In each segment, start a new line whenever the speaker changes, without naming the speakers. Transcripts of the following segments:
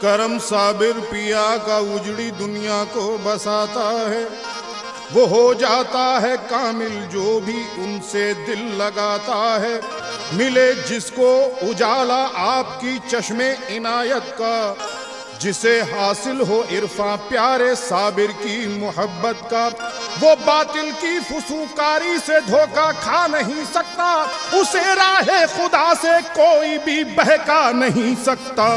करम साबिर पिया का उजड़ी दुनिया को बसाता है, वो हो जाता है कामिल जो भी उनसे दिल लगाता है। मिले जिसको उजाला आपकी चश्मे इनायत का, जिसे हासिल हो इरफा प्यारे साबिर की मोहब्बत का, वो बातिल की फुसूकारी से धोखा खा नहीं सकता, उसे राहे खुदा से कोई भी बहका नहीं सकता।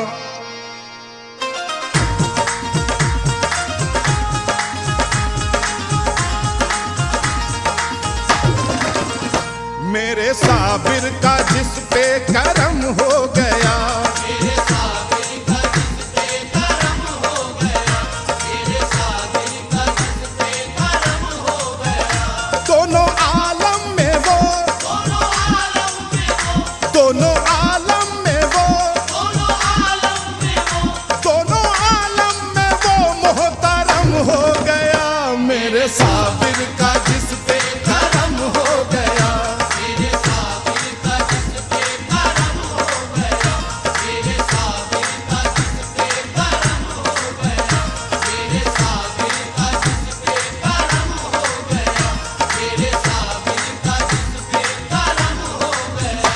मेरे साबिर का जिस पे करम हो गया,
मेरे साबिर का जिस पे करम हो गया, मेरे साबिर का जिस पे करम हो गया।
दोनों आलम में वो,
दोनों आलम में वो,
दोनों आलम में वो,
दोनों आलम में वो,
दोनों आलम में वो मोहतरम हो गया। मेरे साबिर का जिस पे करम हो गया,
मेरे साबिर का जिस पे करम हो गया, मेरे साबिर का जिस पे करम हो गया, मेरे साबिर का जिस पे करम हो गया, मेरे साबिर का जिस पे करम हो गया।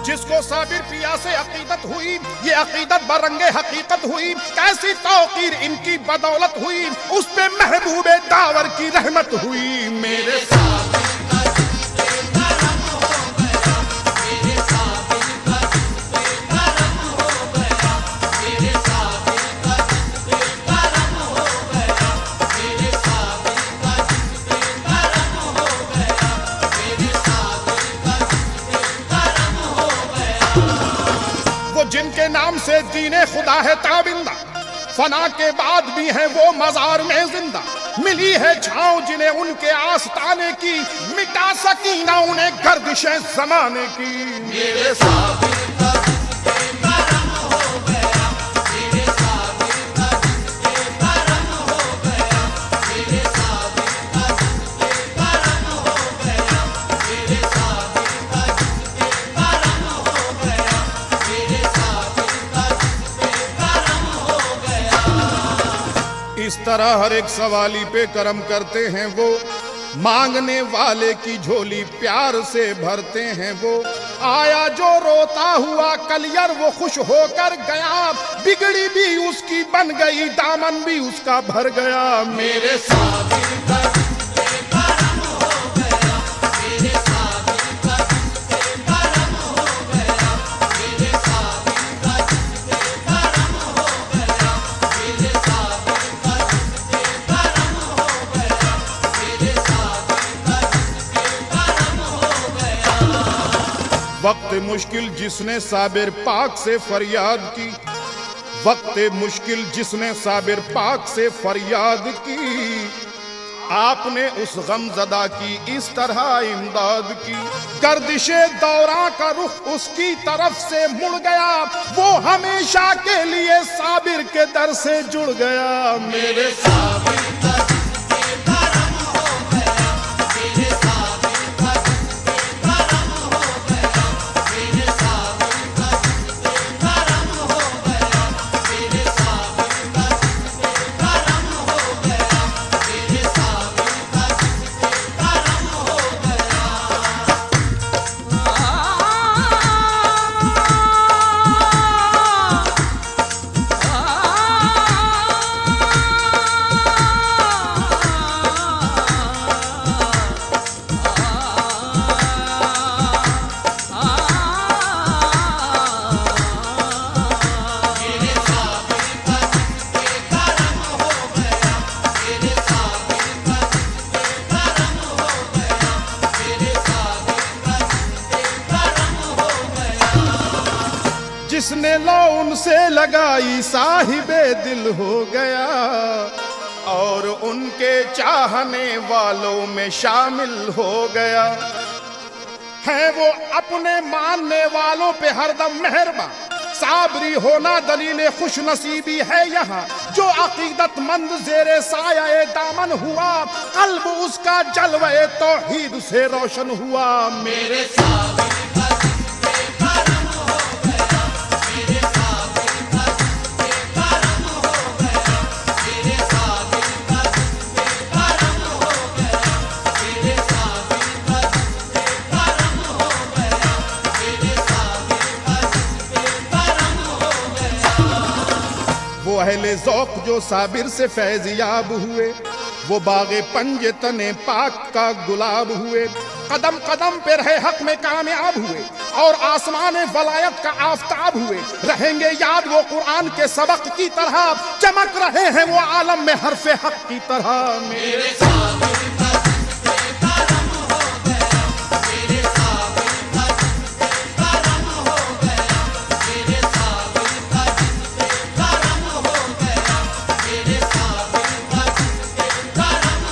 जिसको साबिर पिया से अकीदत हुई, ये अकीदत बरंगे हकीकत हुई, कैसी तौकीर इनकी बदौलत हुई, उस पे महबूबे दावर की रहमत हुई। मेरे
साबिर का जिस पे करम हो गया, मेरे साबिर का जिस पे करम हो गया, मेरे साबिर का जिस पे करम हो गया, मेरे साबिर का जिस पे करम हो गया, मेरे साबिर का जिस पे करम हो गया।
वो जिनके नाम से दीने खुदा है ताबिंदा, फना के बाद भी है वो मजार में जिंदा। मिली है छांव जिन्हें उनके आस्ताने की, मिटा सकी ना उन्हें गर्दिशें जमाने की।
मेरे साबिर का जिस पे करम हो गया, मेरे साबिर का जिस पे करम हो गया, मेरे साबिर का जिस पे करम हो गया, मेरे साबिर का जिस पे करम हो गया, मेरे साबिर का जिस पे करम हो गया।
इस तरह हर एक सवाली पे करम करते हैं वो, मांगने वाले की झोली प्यार से भरते हैं वो। आया जो रोता हुआ कलियर वो खुश होकर गया, बिगड़ी भी उसकी बन गई दामन भी उसका भर गया। मेरे
साबिर का जिस पे करम हो गया, मेरे साबिर का जिस पे करम हो गया, मेरे साबिर का जिस पे करम हो गया, मेरे साबिर का जिस पे करम हो गया, मेरे साबिर का जिस पे करम हो गया।
वक्त मुश्किल जिसने साबिर पाक से फरियाद की, वक्त मुश्किल जिसने साबिर पाक से फरियाद की, आपने उस गमज़दा की इस तरह इमदाद की। गर्दिशे दौरा का रुख उसकी तरफ से मुड़ गया, वो हमेशा के लिए साबिर के दर से जुड़ गया। मेरे
साबिर का जिस पे करम हो गया, मेरे साबिर का जिस पे करम हो गया, मेरे साबिर का जिस पे करम हो गया, मेरे साबिर का जिस पे करम हो गया, मेरे साबिर का जिस पे करम हो गया।
जिसने लो उनसे लगाई साहिबे दिल हो गया और उनके चाहने वालों में शामिल हो गया। है वो अपने मानने वालों पे हरदम मेहरबान, साबरी होना दलील खुश नसीबी है यहाँ। जो अकीदतमंद ज़ेरे साया दामन हुआ, कल्ब उसका जलवे तौहीद से रोशन हुआ।
मेरे साबिर का जिसपे करम हो गया, मेरे साबिर का जिसपे करम हो गया, मेरे साबिर का जिसपे करम हो गया, मेरे साबिर का जिसपे करम हो गया, मेरे साबिर का जिसपे करम हो गया।
वो अहले ज़ौक़ जो साबिर से फैज़याब हुए, वो बाग़े पंजे तने पाक का गुलाब हुए। कदम कदम पे रहे हक में कामयाब हुए और आसमान वलायत का आफताब हुए। रहेंगे याद वो कुरान के सबक की तरह, चमक रहे हैं वो आलम में हरफे हक की तरह।
मेरे साबिर का जिसपे करम हो गया, मेरे साबिर का जिसपे करम हो गया, मेरे साबिर का जिसपे करम हो गया, मेरे साबिर का जिसपे करम हो गया, मेरे साबिर का जिसपे करम हो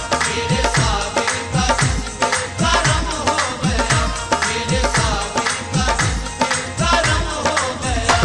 मेरे साबिर का जिसपे करम हो गया, मेरे साबिर का जिसपे करम हो गया, मेरे साबिर का जिसपे करम हो गया।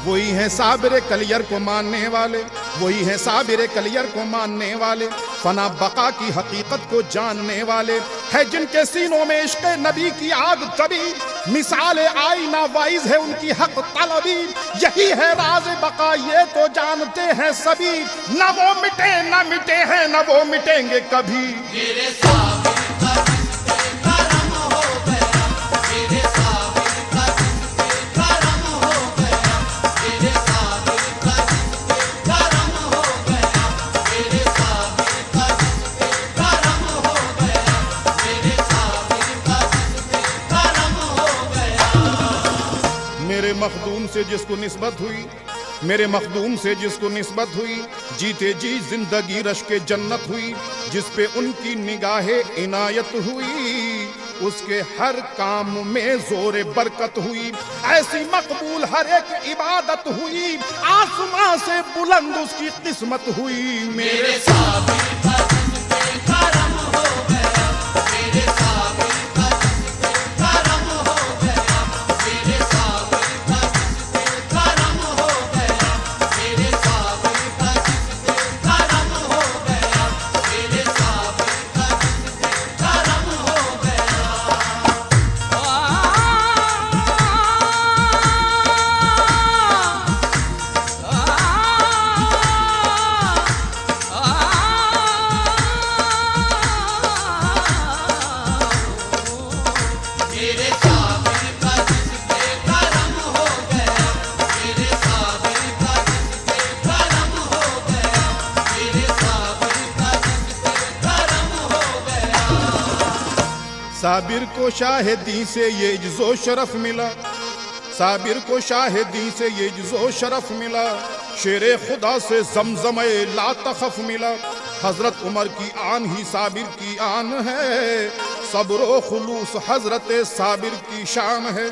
वही है साबिर कलियर को मानने वाले, वही है साबिर कलियर को मानने वाले, फना बका की हकीकत को जानने वाले। है जिनके सीनों में इश्क़ नबी की आग तभी, मिसाल आईना वाइज है उनकी हक तलबी। यही है राज बका ये तो जानते हैं सभी, न वो मिटे न मिटे हैं न वो मिटेंगे कभी।
मेरे साबिर का जिसपे करम हो गया, मेरे साबिर का जिसपे करम हो गया, मेरे साबिर का जिसपे करम हो गया, मेरे साबिर का जिसपे करम हो गया, मेरे साबिर का जिसपे करम हो गया।
मेरे मखदूम से जिसको निस्बत हुई, मेरे मखदूम से जिसको निस्बत हुई, जीते जी जिंदगी रश्के जन्नत हुई। जिस पे उनकी निगाहे इनायत हुई, उसके हर काम में जोरे बरकत हुई। ऐसी मकबूल हर एक इबादत हुई, आसमां से बुलंद उसकी किस्मत हुई।
मेरे साबिर का जिसपे करम हो गया, मेरे साबिर का जिसपे करम हो गया, मेरे साबिर का जिसपे करम हो गया, मेरे साबिर का जिसपे करम हो गया, मेरे साबिर का जिसपे करम हो गया। मेरे साबिर का जिसपे करम हो गया, मेरे साबिर का जिसपे करम हो गया, मेरे साबिर का जिसपे करम हो गया।
साबिर को शाहिदी से ये इज्जो शरफ मिला, साबिर को शाहिदी से ये इज्जो शरफ मिला। शेरे खुदा से जमजमे ला तखफ मिला। हजरत उमर की आन ही साबिर की आन है, सब्र खुलूस हजरत साबिर की शान है।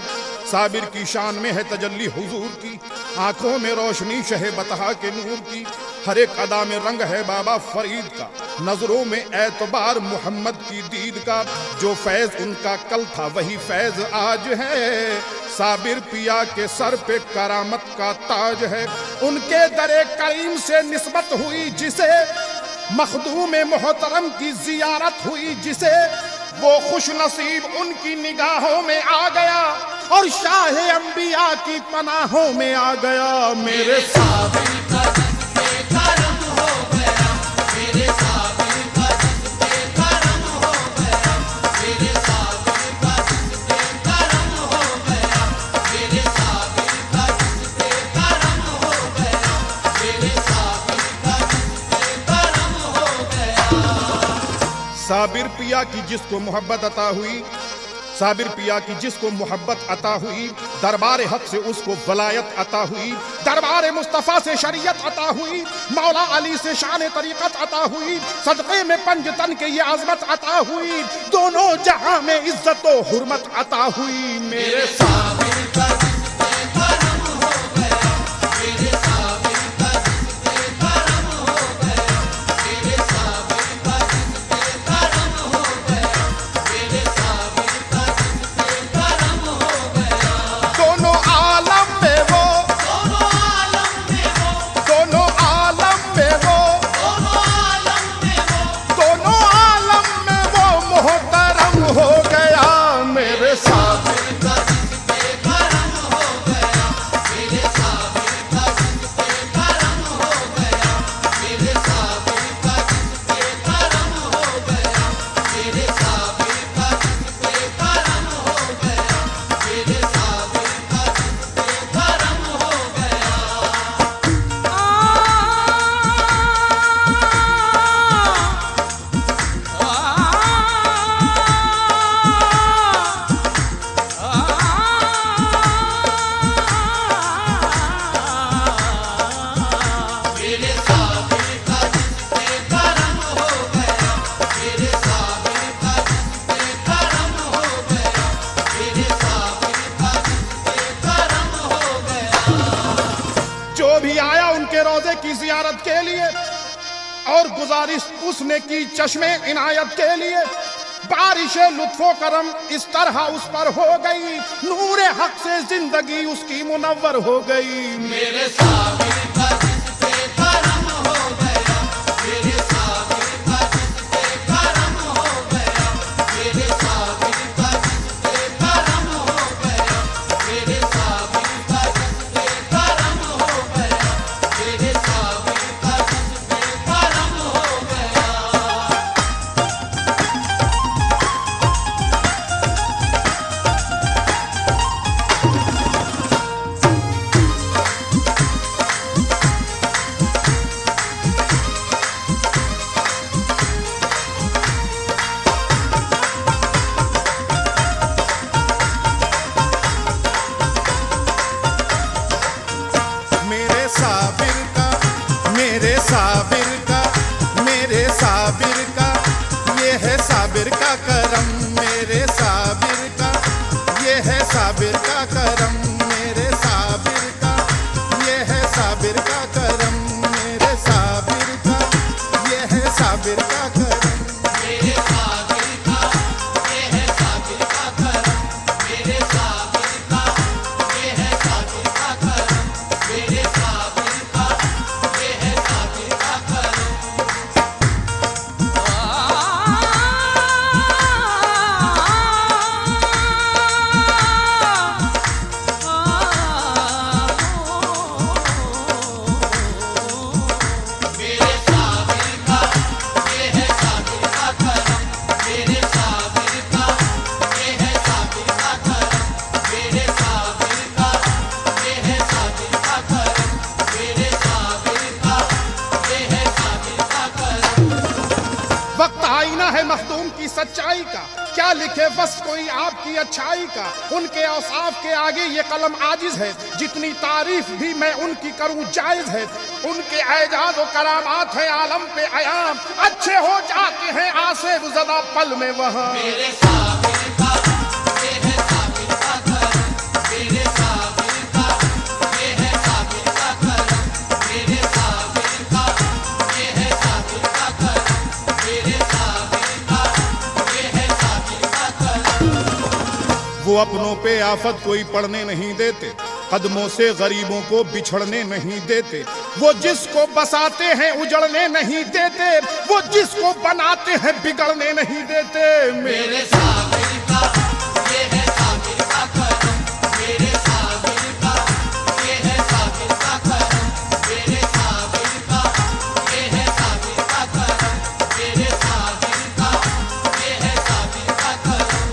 साबिर की शान में है तजल्ली हुजूर की, आंखों में रोशनी शहे बतहा के नूर की। हर एक अदा में रंग है बाबा फरीद का, नजरों में एतबार मोहम्मद की दीद का। जो फैज उनका कल था वही फैज आज है, साबिर पिया के सर पे करामत का ताज है। उनके दरे करीम से निस्बत हुई जिसे, मखदूम मोहतरम की जियारत हुई जिसे, वो खुश नसीब उनकी निगाहों में आ गया और शाह अंबिया की पनाहों में आ गया। मेरे
साबिर का जिसपे करम हो गया, मेरे साबिर का जिसपे करम हो गया, मेरे साबिर का जिसपे करम हो गया, मेरे साबिर का जिसपे
साबिर पिया की जिसको मोहब्बत अता हुई, साबिर पिया की जिसको मोहब्बत अता हुई, दरबार हक से उसको वलायत अता हुई, दरबार मुस्तफ़ा से शरीयत अता हुई, मौला अली से शान तरीक़त अता हुई, सदक़े में पंजतन के ये अज़मत अता हुई, दोनों जहां में इज्जत व हुर्मत अता हुई। मेरे
साबिर का जिस पे करम हो गया, मेरे साबिर का जिस पे करम हो गया, मेरे साबिर का जिस पे करम हो गया, मेरे साबिर का जिस पे करम हो गया।
दोनों आलम में वो,
दोनों आलम में वो,
दोनों आलम में वो,
दोनों आलम में वो,
दोनों आलम में वो मोहतरम हो गया। मेरे साबिर
साबिर का जिस पे करम हो गया, मेरे साबिर का जिस पे करम हो गया, मेरे साबिर का जिस पे करम हो गया, मेरे साबिर का जिस पे करम हो गया, मेरे साबिर का जिस पे करम हो गया। मेरे साबिर का जिस पे करम हो गया, मेरे साबिर का जिस पे करम हो गया, मेरे साबिर का जिस पे करम हो गया।
जो भी आया उनके रोजे की जियारत के लिए और गुजारिश उसने की चश्मे इनायत के लिए, बारिश लुत्फो करम इस तरह उस पर हो गई, नूरे हक से जिंदगी उसकी मुनव्वर हो गई।
मेरे साबिर का जिस पे करम हो गया, मेरे साबिर का जिस पे करम हो गया, मेरे साबिर का जिस पे करम हो गया, मेरे साबिर का जिस पे करम हो गया, मेरे साबिर का जिस पे करम हो गया।
मेरे साबिर का, मेरे साबिर का, मेरे साबिर का, ये है साबिर का करम। मेरे साबिर का, ये है साबिर का करम। मेरे साबिर का, ये है साबिर का करम। मेरे साबिर का, ये है साबिर का करम।
मेरे साबिर का ये है साबिर का करम, मेरे साबिर का ये है साबिर का करम, मेरे साबिर का ये है साबिर का करम। मेरे साबिर का ये है साबिर का करम, मेरे साबिर का ये है साबिर का करम, मेरे साबिर का ये है साबिर का करम, मेरे साबिर का ये है साबिर का करम।
वक्त आईना है मखदूम की सच्चाई का, क्या लिखे बस कोई आपकी अच्छाई का। उनके औसाफ के आगे ये कलम आजिज है, जितनी तारीफ भी मैं उनकी करूं जायज है। उनके एजाज व करामात है आलम पे आयाम, अच्छे हो जाते हैं आसिफ ज़दा पल में वहाँ।
मेरे साबिर का ये है साबिर का करम, मेरे साबिर का ये है साबिर का करम, मेरे साबिर का ये है साबिर का करम, मेरे साबिर का ये है साबिर का करम।
वो अपनों पे आफत कोई पड़ने नहीं देते, कदमों से गरीबों को बिछड़ने नहीं देते। वो जिसको बसाते हैं उजड़ने नहीं देते, वो जिसको बनाते हैं बिगड़ने नहीं देते।
मेरे साबिर का ये है साबिर का करम, मेरे साबिर का ये है साबिर का करम, मेरे साबिर का ये है साबिर का करम, मेरे साबिर का ये है साबिर का करम।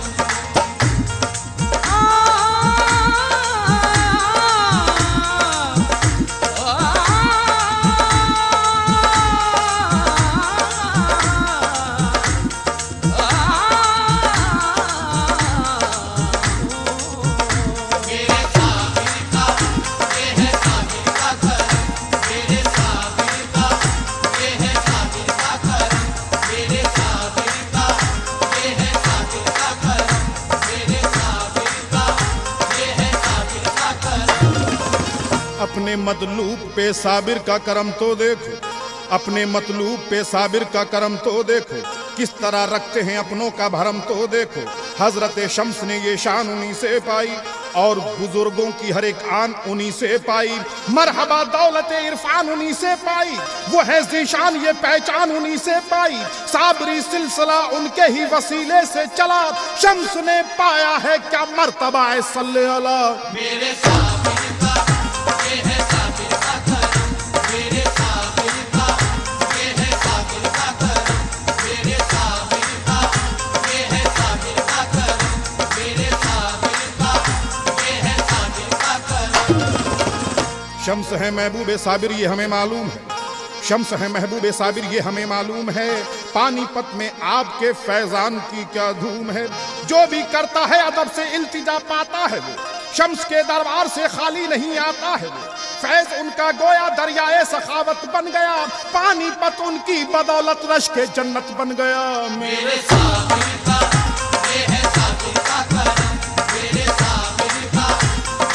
अपने मतलूब पे साबिर का करम तो देखो, अपने मतलूब पे साबिर का करम तो देखो, किस तरह रखते हैं अपनों का भरम तो देखो। हजरत शम्स ने ये शान उन्हीं से पाई और बुजुर्गों की हर एक आन उन्हीं से पाई। मरहबा दौलत इरफान उन्हीं से पाई, वो है ज़ीशान ये पहचान उन्हीं से पाई। साबरी सिलसिला उनके ही वसीले से चला, शम्स ने पाया है क्या मर्तबा है सल्ले अला।
मेरे साबिर का ये है साबिर का करम, मेरे साबिर का ये है साबिर का करम, मेरे साबिर का ये है साबिर का करम, मेरे साबिर का ये है साबिर का करम।
शम्स है महबूब साबिर ये हमें मालूम है, शम्स है महबूब साबिर ये हमें मालूम है। पानीपत में आपके फैजान की क्या धूम है, जो भी करता है अदब से इल्तिजा पाता है वो, शम्स के दरबार से खाली नहीं आता है वो। फैज उनका गोया दरियाए सखावत बन गया, पानीपत उनकी बदौलत रश के जन्नत बन गया।
मेरे साबिर का ये है साबिर का करम, मेरे साबिर का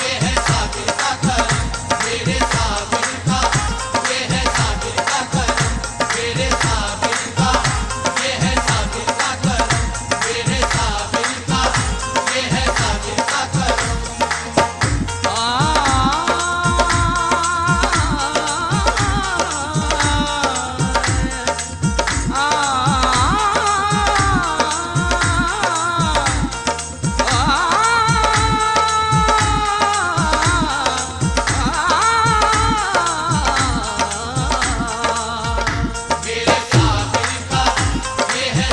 ये है साबिर का करम, मेरे साबिर का ये है साबिर का करम, मेरे साबिर का ये है साबिर का करम, मेरे साबिर का ये है साबिर का करम।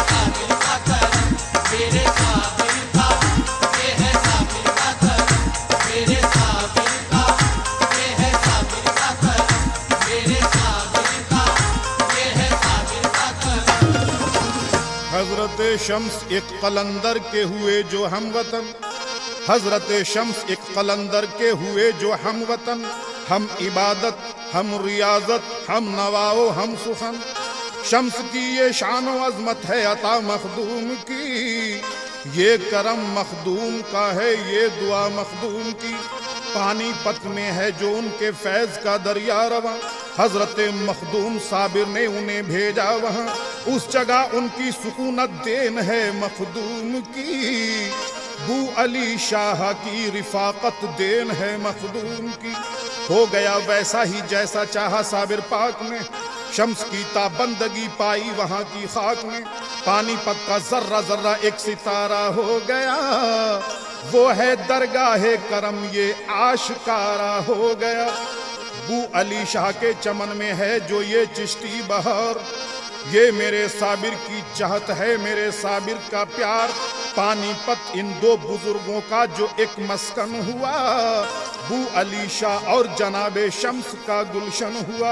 मेरे साबिर का ये है साबिर का करम, मेरे साबिर का ये है साबिर का करम, मेरे साबिर का ये है साबिर का करम, मेरे साबिर का ये है साबिर का करम।
हजरत शम्स एक कलंदर के हुए जो हम वतन, हजरत शम्स एक कलंदर के हुए जो हम वतन। हम इबादत हम रियाजत हम नवाओ हम सुखन, शम्स की ये शान व अजमत है अता मखदूम की। ये करम मखदूम का है ये दुआ मखदूम की। पानीपत में है जो उनके फैज का दरिया रवा, हजरत मखदूम साबिर ने उन्हें भेजा वहाँ। उस जगह उनकी सुकूनत देन है मखदूम की। बू अली शाह की रिफाकत देन है मखदूम की। हो गया वैसा ही जैसा चाहा साबिर पाक ने, शम्स की ताबंदगी पाई वहाँ की खाक में। पानीपत का जर्रा जर्रा एक सितारा हो गया, वो है दरगाहे करम ये आशकारा हो गया। बू अली शाह के चमन में है जो ये चिश्ती बहार, ये मेरे साबिर की चाहत है मेरे साबिर का प्यार। पानीपत इन दो बुजुर्गों का जो एक मस्कन हुआ, बू अली शाह और जनाबे शम्स का गुलशन हुआ।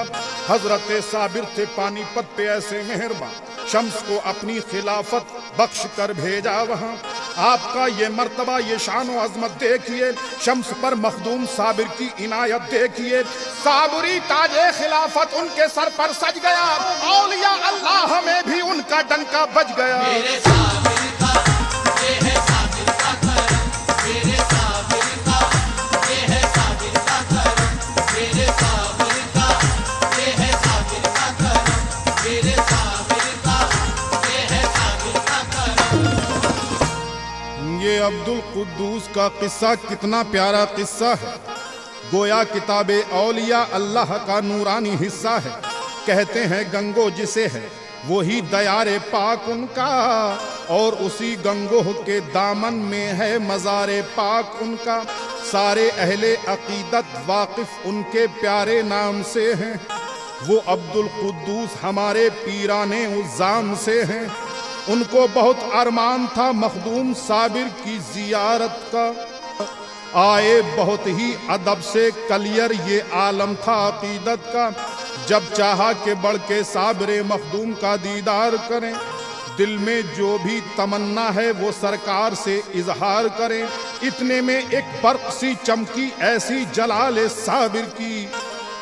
हजरत साबिर थे पानीपत पे ऐसे मेहरबान, शम्स को अपनी खिलाफत बख्श कर भेजा वहाँ। आपका ये मर्तबा ये शान व अजमत देखिए, शम्स पर मखदूम साबिर की इनायत देखिए। साबरी ताजे खिलाफत उनके सर पर सज गया, औलिया अल्लाह में भी उनका डंका बज गया।
मेरे साबिर का ये है साबिर का करम, मेरे साबिर का ये है साबिर का करम, मेरे साबिर का ये है साबिर का करम, मेरे साबिर का ये है साबिर का करम।
ये अब्दुल कुद्दूस का किस्सा कितना प्यारा किस्सा है, गोया किताबे औलिया अल्लाह का नूरानी हिस्सा है। कहते हैं गंगो जिसे है वही दयारे पाक उनका, और उसी गंगोह के दामन में है मज़ारे पाक उनका। सारे अहले अकीदत वाकिफ उनके प्यारे नाम से हैं, वो अब्दुल कुद्दूस हमारे पीराने उज़्ज़ाम से हैं। उनको बहुत अरमान था मखदूम साबिर की जियारत का, आए बहुत ही अदब से कलियर ये आलम था अकीदत का। जब चाहा के बढ़ के साबिर मखदूम का दीदार करें, दिल में जो भी तमन्ना है वो सरकार से इजहार करें। इतने में एक बर्क सी चमकी ऐसी जलाले साबिर की,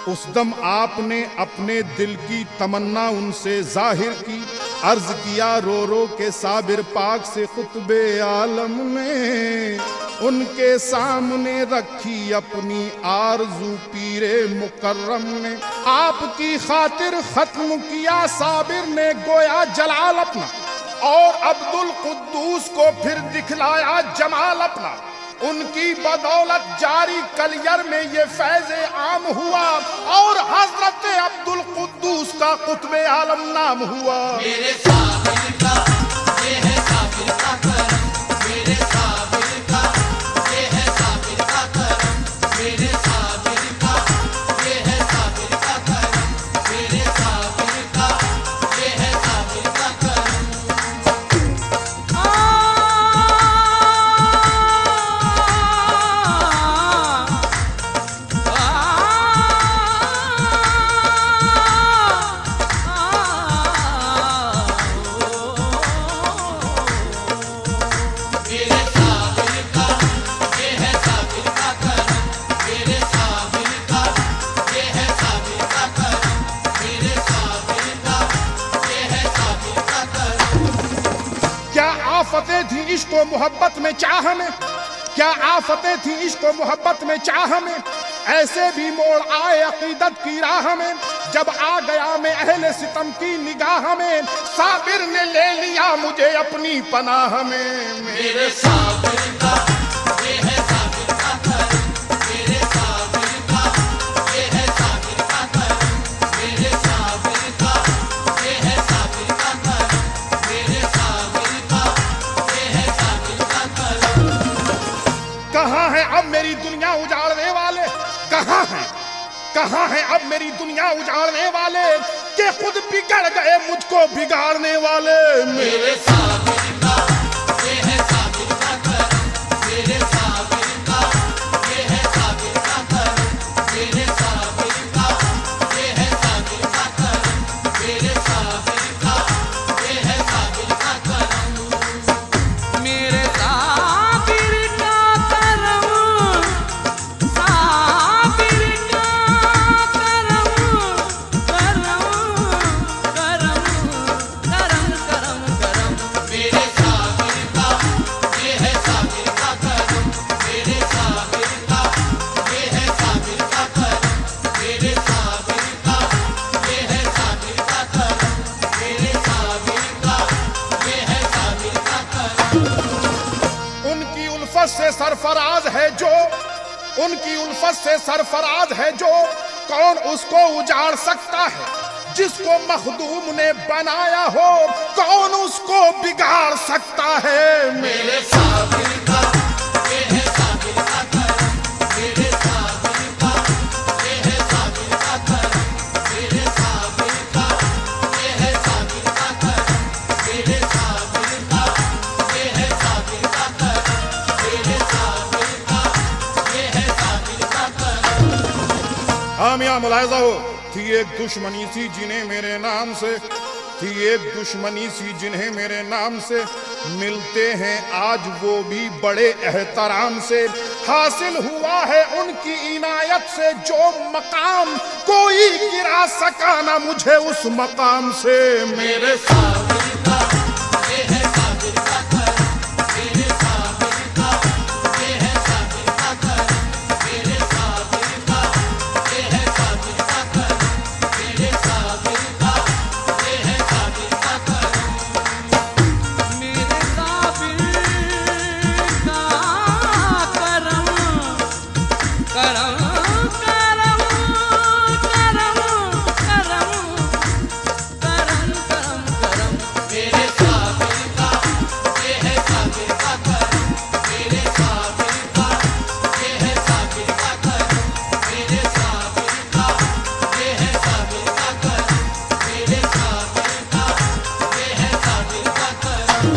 उस दम आपने अपने दिल की तमन्ना उनसे जाहिर की। अर्ज किया रो रो के साबिर पाक से खुतबे आलम में, उनके सामने रखी अपनी आरज़ू पीरे मुकर्रम ने। आपकी खातिर खत्म किया साबिर ने गोया जलाल अपना, और अब्दुल कुद्दूस को फिर दिखलाया जमाल अपना। उनकी बदौलत जारी कलियर में ये फैज़े आम हुआ, और हजरत अब्दुल कुद्दूस का कुतुबे आलम नाम हुआ।
मेरे साबिर का ये है साबिर का करम, मेरे साबिर का ये है साबिर का करम, मेरे साबिर का ये है साबिर का करम, मेरे साबिर का ये है साबिर का करम। मेरे साबिर का ये है साबिर का करम, मेरे साबिर का ये है साबिर का करम, मेरे साबिर का ये है साबिर का करम।
क्या आफतें थी इश्क व मोहब्बत में चाह में, क्या आफतें थी इश्क व मोहब्बत में चाह में। ऐसे भी मोड़ आए अकीदत की राह में, जब आ गया मैं अहले सितम की निगाह में। साबिर ने ले लिया मुझे अपनी पनाह में।
मेरे साबिर का ये है साबिर का करम, मेरे साबिर का ये है साबिर का करम, मेरे साबिर का ये है साबिर का करम, मेरे साबिर का ये है साबिर का करम।
कहाँ है अब मेरी दुनिया उजाड़ने वाले, कहाँ है, कहाँ है अब मेरी दुनिया उजाड़ने वाले, कि खुद बिगड़ गए मुझको बिगाड़ने वाले।
मेरे साबिर का ये है साबिर का करम, मेरे साबिर का ये है साबिर का करम, मेरे साबिर का ये है साबिर का करम, मेरे साबिर का ये है साबिर का करम।
मेरे साबिर का करम, साबिर का करम, करम करम करम करम करम।
मेरे साबिर का ये है साबिर का करम, मेरे साबिर का ये है साबिर का करम, मेरे साबिर का ये है साबिर का करम, मेरे साबिर का ये है साबिर का करम।
उनकी उल्फत से सरफराज है जो, उनकी उल्फत से सरफराज है जो, कौन उसको उजाड़ सकता है। जिसको मखदूम ने बनाया हो, कौन उसको बिगाड़ सकता है।
मेरे साबिर का ये है साबिर का करम, मेरे साबिर का ये है साबिर का करम, मेरे साबिर का ये है साबिर का करम, मेरे साबिर का ये है साबिर का करम, मेरे साबिर का ये है साबिर का करम।
हम यहाँ मुलाहिजा हो, थी एक दुश्मनी सी जिन्हें मेरे नाम से, थी एक दुश्मनी सी जिन्हें मेरे नाम से, मिलते हैं आज वो भी बड़े एहतराम से। हासिल हुआ है उनकी इनायत से जो मकाम, कोई गिरा सका ना मुझे उस मकाम से।
मेरे साबिर का ये है साबिर का करम, मेरे साबिर का ये है साबिर का करम, मेरे साबिर का ये है साबिर का करम, मेरे साबिर का ये है साबिर का करम।
मेरे साबिर का करम, करम करम करम करम करम करम करम।
मेरे साबिर का ये है साबिर का करम, मेरे साबिर का ये है साबिर का करम, मेरे साबिर का ये है साबिर का करम, मेरे साबिर का ये है साबिर का करम।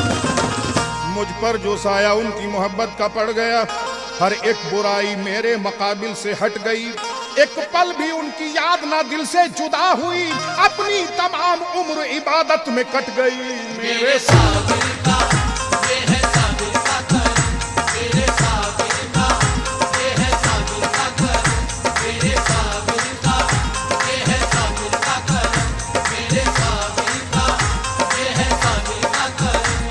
मुझ पर जो साया उनकी मोहब्बत का पड़ गया, हर एक बुराई मेरे मुकाबिल से हट गई। एक पल भी उनकी याद ना दिल से जुदा हुई, अपनी तमाम उम्र इबादत में कट गई।
मेरे साबिर का ये है साबिर का करम, मेरे साबिर का ये है साबिर का करम, मेरे साबिर का ये है साबिर का करम, मेरे साबिर का ये है साबिर का करम।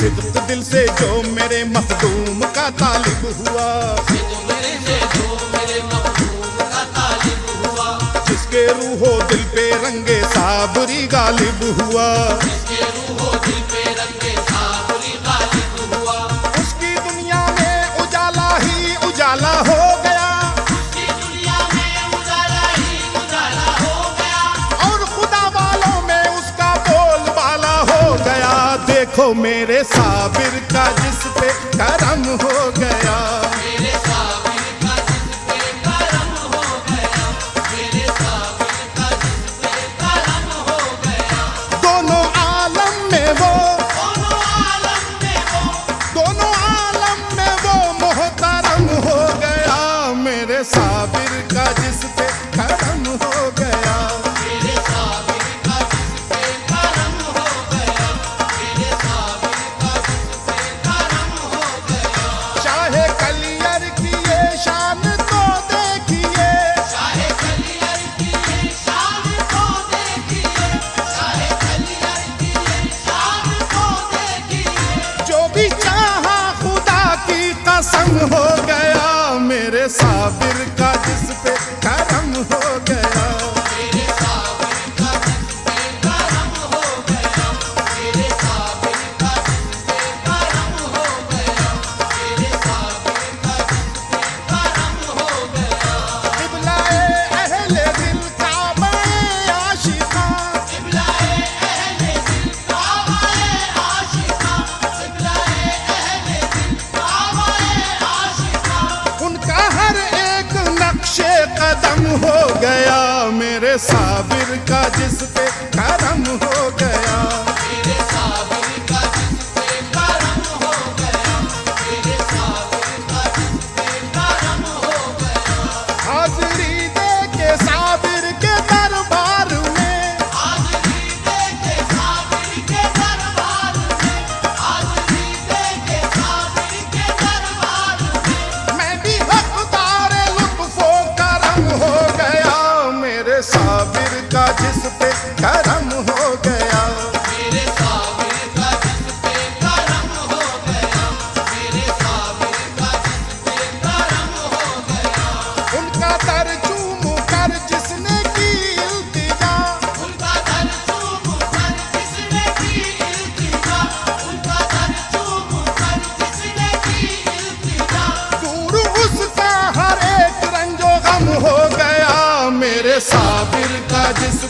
सिद्क दिल से जो मेरे मखदूम का तालिब हुआ,
सिजुमरे से जो मेरे मखदूम का तालिब हुआ,
जिसके रूहो दिल पे रंगे साबरी गालिब हुआ,
जिसके रूहो दिल पे रंगे साबरी गालिब हुआ,
उसकी दुनिया में उजाला ही उजाला हो गया,
उसकी दुनिया में उजाला ही उजाला हो गया,
और खुदा वालों में उसका बोलबाला हो गया। देखो मेरे साबिर का जिस पे करम हो गया,
मेरे साबिर का जिस पे करम हो गया, मेरे साबिर का जिस पे करम हो गया,
दोनों आलम में वो,
दोनों आलम में वो,
दोनों आलम में वो मोहतरम हो गया। मेरे साबिर का जिस पे करम हो गया,
मेरे साबिर का जिस पे करम हो गया, मेरे साबिर का जिस पे करम हो गया,
चाहे कलियर की ये शान तो देखिए,
चाहे कलियर की ये शान को देखिए, चाहे कलियर की ये शान को देखिए,
जो भी चाहा खुदा की कसम हो गया। मेरे साबिर का जिस पे करम हो गया,
मेरे साबिर का जिस पे करम हो गया, मेरे साबिर का जिस पे करम हो गया, मेरे साबिर का जिस पे करम हो गया,
क़िबला-ए अहले दिल काबा-ए आशिका,
क़िबला-ए अहले दिल काबा-ए आशिका, क़िबला-ए अहले दिल काबा-ए आशिका,
उनका हर एक नक्शे कदम हो गया। मेरे साबिर का जिस पे करम हो गया,
मेरे साबिर का जिस पे करम हो गया, मेरे साबिर का जिस पे करम हो गया,
हाज़िरी दे के साबिर के दरबार में,
हाज़िरी दे के साबिर के दरबार में, हाज़िरी दे के साबिर के दरबार में,
मैं भी हकदार लुत्फ़ो करम हो गया। मेरे साबिर का जिस पे करम हो गया,
मेरे साबिर का जिस पे करम हो गया, मेरे साबिर का जिस पे करम हो गया,
उनका दर चूम कर जिसने की इल्तिजा,
उनका दर चूम कर जिसने की इल्तिजा, उनका दर चूम कर जिसने की इल्तिजा,
दूर उसका हर एक रंजो गम हो गया। मेरे साबिर का जिस